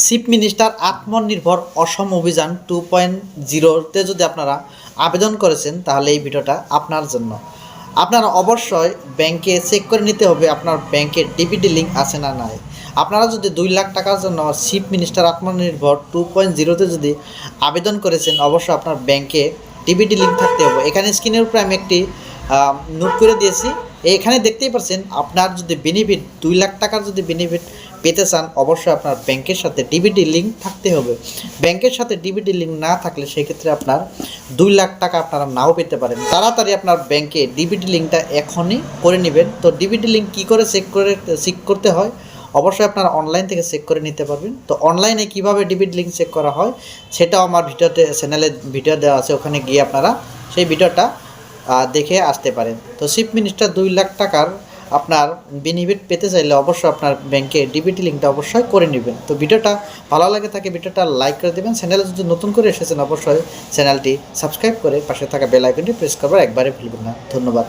Chief minister আত্মনির্ভর অসম অভিযান 2.0-তে যদি আপনারা আবেদন করেছেন তাহলে এই ভিডিওটা আপনার জন্য। আপনারা অবশ্যই ব্যাংকে চেক করে নিতে হবে আপনার ব্যাংকে ডিবিটি লিঙ্ক আছে না নাই। আপনারা যদি 2 লাখ টাকার জন্য চিফ মিনিস্টার আত্মনির্ভর 2.0-তে যদি আবেদন করেছেন অবশ্যই আপনার ব্যাংকে ডিবিটি লিঙ্ক থাকতে হবে। এখানে স্ক্রিনের উপরে আমি একটি নোট করে দিয়েছি। এখানে দেখতেই পাচ্ছেন আপনার যদি বেনিফিট 2 লাখ টাকার যদি বেনিফিট পেতে চান অবশ্যই আপনার ব্যাংকের সাথে ডিবিটি লিঙ্ক থাকতে হবে। ব্যাংকের সাথে ডিবিটি লিঙ্ক না থাকলে সেক্ষেত্রে আপনার 2 লাখ টাকা আপনারা নাও পেতে পারেন। তাড়াতাড়ি আপনার ব্যাংকে ডিবিটি লিঙ্কটা এখনই করে নেবেন। তো ডিবিটি লিঙ্ক কী করে চেক করতে হয় অবশ্যই আপনারা অনলাইন থেকে চেক করে নিতে পারবেন। তো অনলাইনে কীভাবে ডিবিটি লিঙ্ক চেক করা হয় সেটাও আমার চ্যানেলে ভিডিও দেওয়া আছে, ওখানে গিয়ে আপনারা সেই ভিডিওটা দেখে আসতে পারেন। তো চিফ মিনিস্টার 2 লাখ টাকার আপনার বেনিফিট পেতে চাইলে অবশ্যই আপনার ব্যাংকে ডিবিটি লিঙ্কটা অবশ্যই করে নেবেন। তো ভিডিওটা ভালো লাগে থাকে ভিডিওটা লাইক করে দেবেন। চ্যানেলে যদি নতুন করে এসেছেন অবশ্যই চ্যানেলটি সাবস্ক্রাইব করে পাশে থাকা বেল আইকনটি প্রেস করবার একবারে ভুলবেন না। ধন্যবাদ।